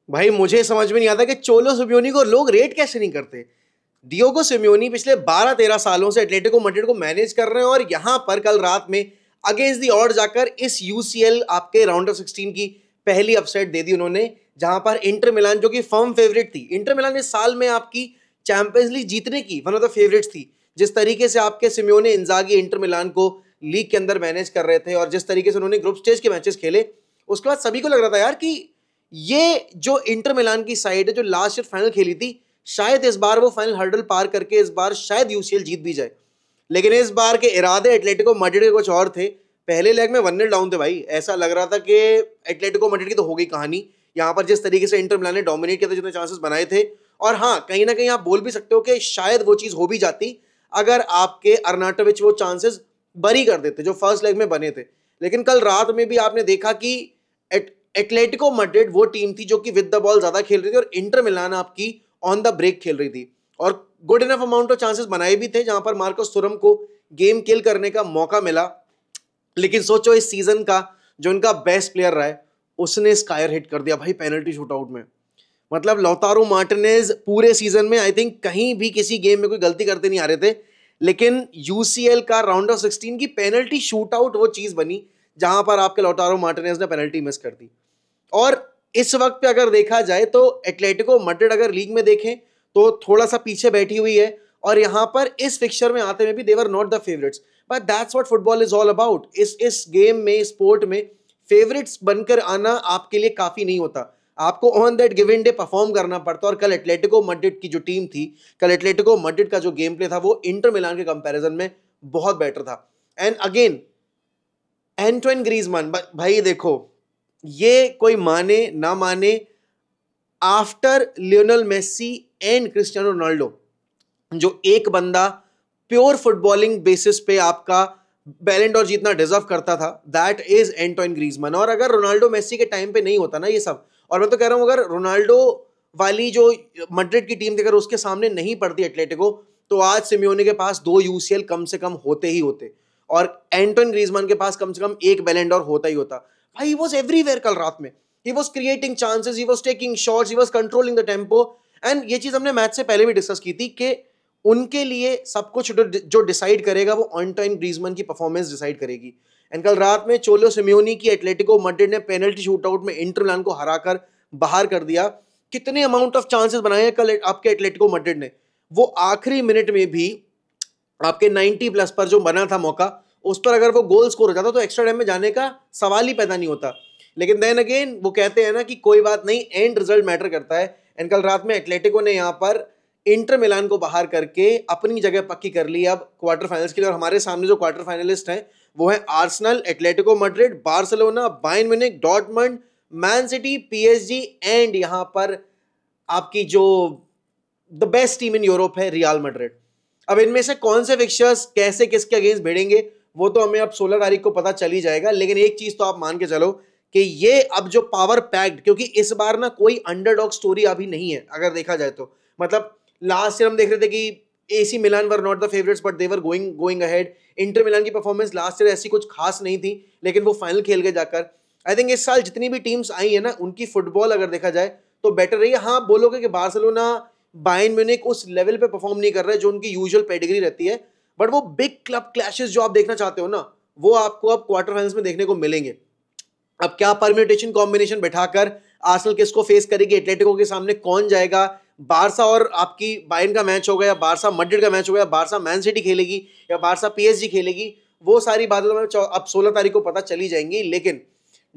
भाई मुझे समझ में नहीं आता कि चोलो सिमियोनी को लोग रेट कैसे नहीं करते। डियोगो सिमियोनी पिछले 12-13 सालों से एटलेटिको मैड्रिड को मैनेज कर रहे हैं और यहां पर कल रात में अगेंस्ट दी ऑड जाकर इस यूसीएल आपके राउंड ऑफ 16 की पहली अपसेट दे दी उन्होंने, जहां पर इंटर मिलान जो कि फर्म फेवरेट थी, इंटर मिलान इस साल में आपकी चैंपियंस लीग जीतने की वन ऑफ द फेवरेट्स थी। जिस तरीके से आपके सिमियोने इंजागी इंटर मिलान को लीग के अंदर मैनेज कर रहे थे और जिस तरीके से उन्होंने ग्रुप स्टेज के मैचेस खेले, उसके बाद सभी को लग रहा था यार कि ये जो इंटर मिलान की साइड है जो लास्ट ईयर फाइनल खेली थी, शायद इस बार वो फाइनल हर्डल पार करके इस बार शायद यूसीएल जीत भी जाए। लेकिन इस बार के इरादे एटलेटिको मैड्रिड के कुछ और थे। पहले लेग में 1-0 डाउन थे भाई, ऐसा लग रहा था कि एटलेटिको मैड्रिड की तो हो गई कहानी। यहाँ पर जिस तरीके से इंटर मिलान ने डोमिनेट किया था, जितने चांसेस बनाए थे, और हाँ कहीं ना कहीं आप बोल भी सकते हो कि शायद वो चीज़ हो भी जाती अगर आपके अर्नाटोविच वो चांसेस बरी कर देते जो फर्स्ट लेग में बने थे। लेकिन कल रात में भी आपने देखा कि एटलेटिको मैड्रिड वो टीम थी जो कि विद द बॉल ज्यादा खेल रही थी और इंटर मिलान आपकी ऑन द ब्रेक खेल रही थी और good enough amount of chances बनाए भी थे जहां पर मार्कस थुरम को गेम किल करने का मौका मिला। लेकिन सोचो इस सीजन का जो उनका बेस्ट प्लेयर रहा है उसने स्कायर हिट कर दिया भाई पेनल्टी शूटआउट में। मतलब लौतारो मार्टिनेज पूरे सीजन में आई थिंक कहीं भी किसी गेम में कोई गलती करते नहीं आ रहे थे, लेकिन यूसीएल का राउंड ऑफ 16 की पेनल्टी शूटआउट वो चीज बनी जहां पर आपके लौतारो मार्टिनेज ने पेनल्टी मिस कर दी। और इस वक्त पे अगर देखा जाए तो एटलेटिको मैड्रिड अगर लीग में देखें तो थोड़ा सा पीछे बैठी हुई है और यहां पर इस फिक्चर में आते हुए भी they were not the favourites, but that's what football is all about. इस गेम में स्पोर्ट में फेवरेट्स बनकर आना आपके लिए काफी नहीं होता, आपको on that given day perform करना पड़ता। और कल एटलेटिको मैड्रिड की जो टीम थी, कल एटलेटिको मैड्रिड का जो गेम प्ले था वो इंटर मिलान के कंपैरिजन में बहुत बेटर था। एंड अगेन एंटोइन ग्रीजमान, भाई देखो ये कोई माने ना माने, after Lionel Messi and Cristiano Ronaldo जो एक बंदा प्योर फुटबॉलिंग बेसिस पे आपका बैलन डॉर जीतना डिजर्व करता था, दैट इज एंटोइन ग्रीजमान। और अगर रोनाल्डो मेसी के टाइम पे नहीं होता ना ये सब, और मैं तो कह रहा हूं अगर रोनाल्डो वाली जो मैड्रिड की टीम थी अगर उसके सामने नहीं पड़ती एटलेटिको, तो आज सिमियोने के पास 2 यूसीएल कम से कम होते ही होते और एंटोइन ग्रीजमान के पास कम से कम एक बैलन डॉर होता ही होता। भाई ही वाज एवरीवेयर कल रात में, he was creating chances, he was taking shots, he was controlling the tempo. And ये चीज हमने मैच से पहले भी डिस्कस की थी कि उनके लिए सब कुछ जो डिसाइड करेगा वो एंटोइन ग्रीजमान की परफॉर्मेंस डिसाइड करेगी। एंड कल रात में चोलो सिमियोनी की एटलेटिको मैड्रिड ने पेनल्टी शूटआउट में इंटर मिलान को हराकर बाहर कर दिया। कितने अमाउंट ऑफ चांसेस बनाए हैं कल आपके एटलेटिको मैड्रिड ने, वो आखिरी मिनट में भी आपके 90 प्लस पर जो बना था मौका, उस पर अगर वो गोल स्कोर हो जाता तो एक्स्ट्रा टाइम में जाने का सवाल ही पैदा नहीं होता। लेकिन देन अगेन वो कहते हैं ना कि कोई बात नहीं, एंड रिजल्ट मैटर करता है। एंड कल रात में एटलेटिको ने यहाँ पर इंटर मिलान को बाहर करके अपनी जगह पक्की कर ली अब क्वार्टर फाइनल्स के लिए। और हमारे सामने जो क्वार्टर फाइनलिस्ट हैं वो है Arsenal, Atletico Madrid, Barcelona, Bayern Munich, Dortmund, man city, PSG and यहाँ पर आपकी जो the best team in Europe है रियल मैड्रिड। अब इनमें से कौन से फिक्चर्स कैसे किसके अगेंस्ट भिड़ेंगे वो तो हमें अब 16 तारीख को पता चल ही जाएगा। लेकिन एक चीज तो आप मान के चलो कि ये अब जो पावर पैक्ड, क्योंकि इस बार ना कोई अंडरडॉग स्टोरी अभी नहीं है अगर देखा जाए तो। मतलब लास्ट ईयर हम देख रहे थे कि AC Milan were not the favourites but they were going ahead. Inter Milan की परफॉर्मेंस लास्ट ईयर ऐसी कुछ खास नहीं थी लेकिन वो फाइनल खेल गए जाकर। आई थिंक इस साल जितनी भी टीम्स आई है ना उनकी फुटबॉल अगर देखा जाए तो बेटर रही है। हाँ बोलोगे कि बार्सिलोना, बायर्न म्यूनिख उस लेवल पे परफॉर्म नहीं कर रहे जो उनकी यूजुअल पेडिग्री रहती है, बट वो बिग क्लब क्लैशेस जो आप देखना चाहते हो ना वो आपको अब क्वार्टर फाइनल्स में देखने को मिलेंगे। अब क्या परम्यूटेशन कॉम्बिनेशन बैठाकर आर्सेनल किसको फेस करेगी, एटलेटिको के सामने कौन जाएगा, बारसा और आपकी बायर्न का मैच होगा या बारसा मैड्रिड का मैच होगा या बारसा मैन सिटी खेलेगी या बारसा पीएसजी खेलेगी, वो सारी बातें तो अब 16 तारीख को पता चली जाएंगी। लेकिन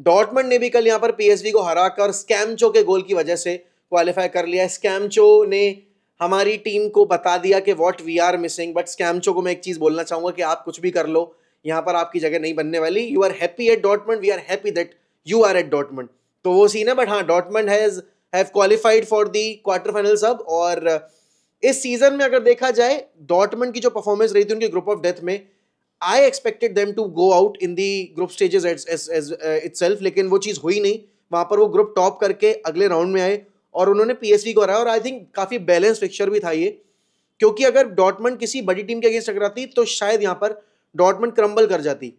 डॉर्टमंड ने भी कल यहाँ पर पीएसवी को हराकर स्कैमचो के गोल की वजह से क्वालिफाई कर लिया। स्कैमचो ने हमारी टीम को बता दिया कि what we are missing. But स्कैमचो को मैं एक चीज बोलना चाहूंगा कि आप कुछ भी कर लो, यहाँ पर आपकी जगह नहीं बनने वाली। You are happy at Dortmund, we are happy that you are at Dortmund. तो वो सीन है। बट हाँ Dortmund have qualified for the quarter finals अब। और इस सीजन में अगर देखा जाए डॉर्टमंड की जो परफॉर्मेंस रही थी उनके ग्रुप ऑफ डेथ में, I expected them to go out in the group stages itself, लेकिन वो चीज़ हुई नहीं। वहाँ पर वो ग्रुप टॉप करके अगले राउंड में आए और उन्होंने पीएसवी को हराया। और आई थिंक काफ़ी बैलेंस फिक्चर भी था ये, क्योंकि अगर डॉर्टमंड किसी बड़ी टीम के अगेंस्ट टकराती तो शायद यहाँ पर डॉर्टमंड क्रम्बल कर जाती।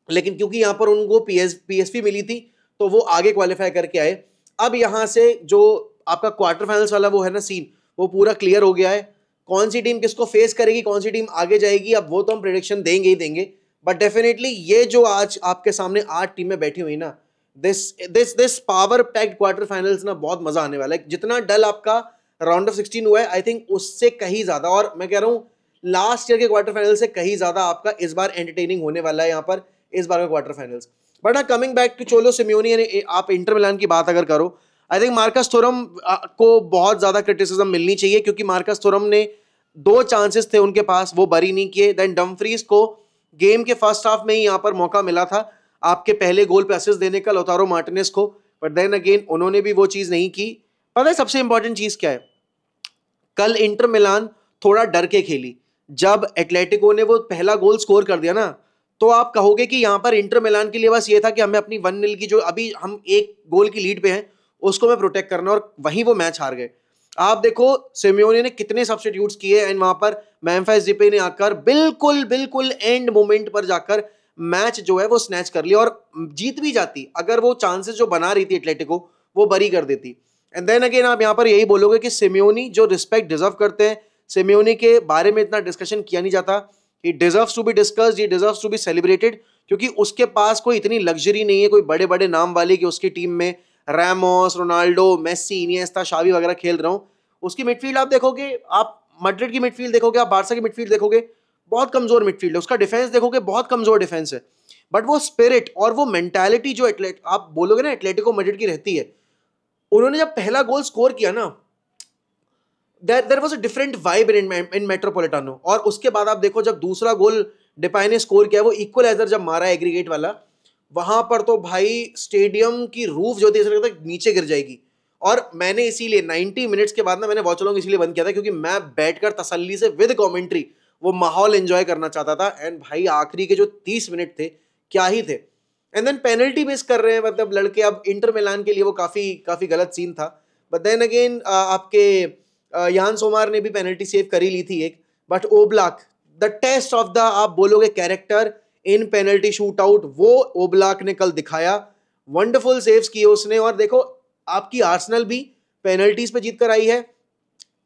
लेकिन क्योंकि यहाँ पर उनको पीएसवी मिली थी तो वो आगे क्वालिफाई करके आए। अब यहाँ से जो आपका क्वार्टर फाइनल्स वाला वो है ना सीन, वो पूरा क्लियर हो गया है। कौन सी टीम किसको फेस करेगी, कौन सी टीम आगे जाएगी, अब वो तो हम प्रेडिक्शन देंगे ही देंगे। बट डेफिनेटली ये जो आज आपके सामने 8 टीमें बैठी हुई ना, this power packed quarter finals ना बहुत मजा आने वाला है। जितना डल आपका राउंड ऑफ 16 हुआ है, आई थिंक उससे कहीं ज्यादा, और मैं कह रहा हूँ लास्ट ईयर के क्वार्टर फाइनल से कहीं ज्यादा आपका इस बार एंटरटेनिंग होने वाला है यहाँ पर इस बार का क्वार्टर फाइनल्स। बट हाँ, कमिंग बैक टू चोलो सिमियोनी, आप इंटर मिलान की बात अगर करो, आई थिंक मार्कस थुरम को बहुत ज्यादा क्रिटिसिज्म मिलनी चाहिए, क्योंकि मार्कस थुरम ने 2 चांसेस थे उनके पास, वो बरी नहीं किए। देन डमफ्रीज को गेम के फर्स्ट हाफ में ही यहाँ पर मौका मिला था आपके पहले गोल पे असिस्ट देने का, लौतारो मार्टिनेज को, बट देन अगेन उन्होंने भी वो चीज नहीं की। पता है सबसे इंपॉर्टेंट चीज क्या है, कल इंटर मिलान थोड़ा डर के खेली। जब एटलेटिको ने वो पहला गोल स्कोर कर दिया ना, तो आप कहोगे कि यहां पर इंटर मिलान के लिए बस ये था कि हमें अपनी 1-0 की जो अभी हम 1 गोल की लीड पे हैं उसको हमें प्रोटेक्ट करना, और वहीं वो मैच हार गए। आप देखो सिमियोनी ने कितने सब्स्टिट्यूट्स किए, एंड वहां पर मेम्फिस डिपे ने आकर बिल्कुल बिल्कुल एंड मोमेंट पर जाकर मैच जो है वो स्नैच कर लिया, और जीत भी जाती अगर वो चांसेस जो बना रही थी एटलेटिको वो बरी कर देती। एंड देन अगेन आप यहाँ पर यही बोलोगे कि सिमियोनी जो रिस्पेक्ट डिजर्व करते हैं, सिमियोनी के बारे में इतना डिस्कशन किया नहीं जाता। He deserves to be discussed, he deserves to be celebrated, क्योंकि उसके पास कोई इतनी लग्जरी नहीं है कोई बड़े बड़े नाम वाले कि उसकी टीम में रैमोस, रोनाल्डो, मेसी, इनिएस्टा, शावी वगैरह खेल रहा हूँ। उसकी मिडफील्ड आप देखोगे, आप मैड्रिड की मिडफील्ड देखोगे, आप बार्सा की मिडफील्ड देखोगे, बहुत कमजोर मिडफील्ड है। उसका डिफेंस देखोगे, बहुत कमजोर डिफेंस है। बट वो स्पिरिट और वो मेंटालिटी जो आप बोलोगे ना एटलेटिको मैड्रिड की रहती है, उन्होंने जब पहला गोल स्कोर किया ना, there was a different vibe in Metropolitano. और उसके बाद आप देखो जब दूसरा गोल डिपाई ने स्कोर किया, वो इक्वलाइजर जब मारा एग्रीगेट वाला, वहां पर तो भाई स्टेडियम की रूफ जो थी ऐसा लगता है नीचे गिर जाएगी। और मैंने इसीलिए 90 मिनट्स के बाद ना मैंने वॉच अलॉन्ग इसीलिए बंद किया था, क्योंकि मैं बैठकर तसल्ली से विद कमेंट्री वो माहौल एंजॉय करना चाहता था। एंड भाई आखिरी के जो 30 मिनट थे क्या ही थे। एंड देन पेनल्टी मिस कर रहे हैं मतलब लड़के, अब इंटर मिलान के लिए वो काफी काफी गलत सीन था। बट देन अगेन आपके यान सोमार ने भी पेनल्टी सेव करी ली थी एक। But Oblak, the test of the आप बोलोगे character in penalty shootout, वो ओब्लाक ने कल दिखाया। वंडरफुल सेव्स किए उसने। और देखो आपकी आर्सेनल भी पेनल्टीज पे जीत कर आई है,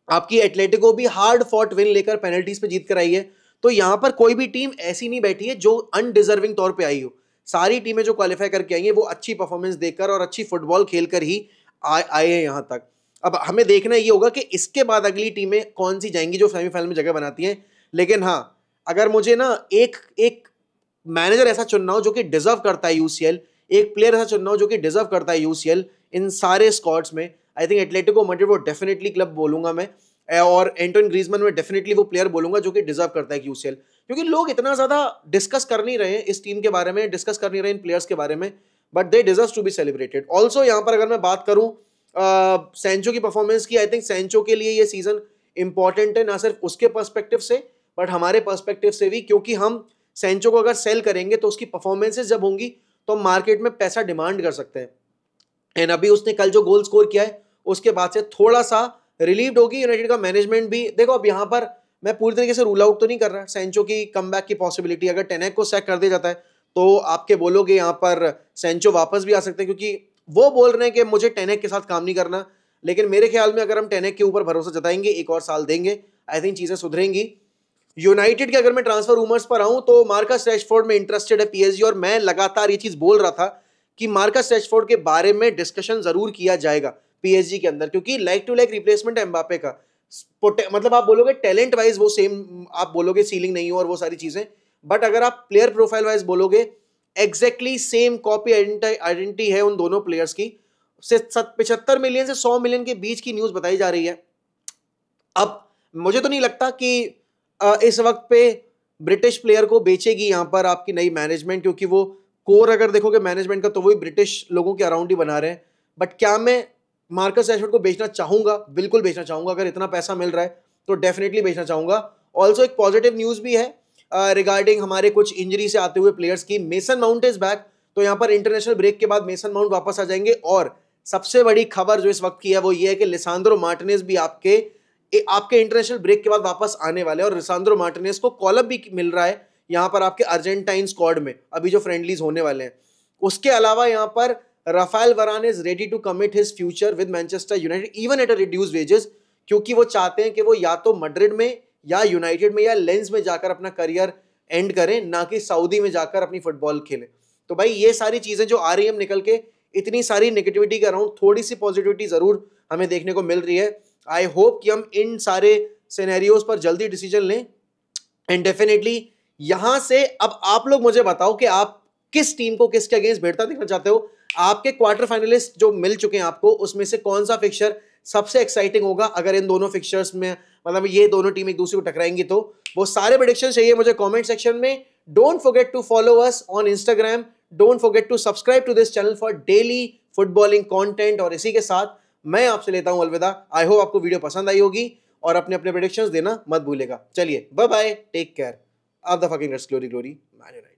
आपकी एटलेटिको भी हार्ड फॉट विन लेकर पेनल्टीज पे जीत कर आई है। तो यहां पर कोई भी टीम ऐसी नहीं बैठी है जो अनडिजर्विंग तौर पे आई हो। सारी टीमें जो क्वालिफाई करके आई हैं वो अच्छी परफॉर्मेंस देकर और अच्छी फुटबॉल खेलकर ही आए हैं यहां तक। अब हमें देखना ये होगा कि इसके बाद अगली टीमें कौन सी जाएंगी जो सेमीफाइनल में जगह बनाती हैं। लेकिन हाँ, अगर मुझे ना एक मैनेजर ऐसा चुनना हो जो कि डिजर्व करता है यूसीएल, एक प्लेयर ऐसा चुनना हो जो कि डिजर्व करता है यूसीएल इन सारे स्क्वाड्स में, आई थिंक एटलेटिको मैड्रिड वो डेफिनेटली क्लब बोलूंगा मैं। और एंटोइन ग्रीजमैन में डेफिनेटली वो प्लेयर बोलूंगा जो कि डिजर्व करता है यूसीएल। क्योंकि लोग इतना ज्यादा डिस्कस कर नहीं रहे हैं इस टीम के बारे में, डिस्कस कर नहीं रहे इन प्लेयर्स के बारे में, but they deserve to be celebrated also. यहाँ पर अगर मैं बात करूं सैंचो की परफॉर्मेंस की, आई थिंक सैंचो के लिए ये सीजन इंपॉर्टेंट है, ना सिर्फ उसके पर्सपेक्टिव से बट हमारे पर्सपेक्टिव से भी, क्योंकि हम सैंचो को अगर सेल करेंगे तो उसकी परफॉर्मेंसेस जब होंगी तो हम मार्केट में पैसा डिमांड कर सकते हैं। एंड अभी उसने कल जो गोल स्कोर किया है उसके बाद से थोड़ा सा रिलीव्ड होगी यूनाइटेड का मैनेजमेंट भी। देखो अब यहाँ पर मैं पूरी तरीके से रूल आउट तो नहीं कर रहा सैंचो की कमबैक की पॉसिबिलिटी, अगर टेनेक को सैक कर दिया जाता है तो आपके बोलोगे यहाँ पर सैंचो वापस भी आ सकते हैं, क्योंकि वो बोल रहे हैं कि मुझे टेनेक के साथ काम नहीं करना। लेकिन मेरे ख्याल में अगर हम टेनेक के ऊपर भरोसा जताएंगे, एक और साल देंगे, आई थिंक चीजें सुधरेंगी। यूनाइटेड के अगर मैं ट्रांसफर रूमर्स पर आऊं तो मार्कस रैशफोर्ड में इंटरेस्टेड है पीएसजी, और मैं लगातार ये चीज बोल रहा था कि मार्कस रैशफोर्ड के बारे में डिस्कशन जरूर किया जाएगा पीएसजी के अंदर, क्योंकि लाइक टू लाइक रिप्लेसमेंट है एम्बापे का। मतलब आप बोलोगे टैलेंट वाइज वो सेम, आप बोलोगे सीलिंग नहीं हो और वो सारी चीजें, बट अगर आप प्लेयर प्रोफाइल वाइज बोलोगे एग्जैक्टली सेम कॉपी आइडेंटिटी है उन दोनों प्लेयर्स की। 75 मिलियन से 100 मिलियन के बीच की न्यूज बताई जा रही है। अब मुझे तो नहीं लगता कि इस वक्त पे ब्रिटिश प्लेयर को बेचेगी यहाँ पर आपकी नई मैनेजमेंट, क्योंकि वो कोर अगर देखोगे मैनेजमेंट का तो वही ब्रिटिश लोगों के अराउंड ही बना रहे हैं। बट क्या मैं मार्कस रैशफोर्ड को बेचना चाहूंगा? बिल्कुल बेचना चाहूंगा। अगर इतना पैसा मिल रहा है तो डेफिनेटली बेचना चाहूंगा। ऑल्सो एक पॉजिटिव न्यूज भी है रिगार्डिंग हमारे कुछ इंजरी से आते हुए प्लेयर्स की। मेसन माउंट इज बैक, तो यहाँ पर इंटरनेशनल ब्रेक के बाद मेसन माउंट वापस आ जाएंगे। और सबसे बड़ी खबर जो इस वक्त की है वो ये है कि लिसांद्रो मार्टिनेज भी आपके इंटरनेशनल ब्रेक के बाद वापस आने वाले हैं, और लिसांद्रो मार्टिनेज को कॉल अप भी मिल रहा है यहाँ पर आपके अर्जेंटाइन स्क्वाड में अभी जो फ्रेंडलीज होने वाले हैं। उसके अलावा यहाँ पर Raphael Varane is ready to commit his future with Manchester United even at a reduced wages, क्योंकि वो चाहते हैं कि वो या तो मैड्रिड में या यूनाइटेड में या लेंस में जाकर अपना करियर एंड करें, ना कि सऊदी में जाकर अपनी फुटबॉल खेलें। तो भाई ये सारी चीजें जो आ रही है निकल के, इतनी सारी नेगेटिविटी के अराउंड थोड़ी सी पॉजिटिविटी जरूर हमें देखने को मिल रही है। आई होप कि हम इन सारे सिनेरियोज पर जल्दी डिसीजन लें। एंड डेफिनेटली यहां से अब आप लोग मुझे बताओ कि आप किस टीम को किसके अगेंस्ट भिड़ता देखना चाहते हो। आपके क्वार्टर फाइनलिस्ट जो मिल चुके हैं आपको, उसमें से कौन सा फिक्सचर सबसे एक्साइटिंग होगा अगर इन दोनों फिक्सचर्स में, मतलब ये दोनों टीम एक दूसरे को टकराएंगी? तो वो सारे प्रेडिक्शन चाहिए मुझे कमेंट सेक्शन में। Don't forget to follow us on Instagram, don't forget to subscribe to this channel for daily footballing content. और इसी के साथ मैं आपसे लेता हूं अलविदा। आई होप आपको वीडियो पसंद आई होगी और अपने अपने प्रेडिक्शंस देना मत भूलेगा। चलिए bye bye, take care, of the fucking let's glory glory Man United.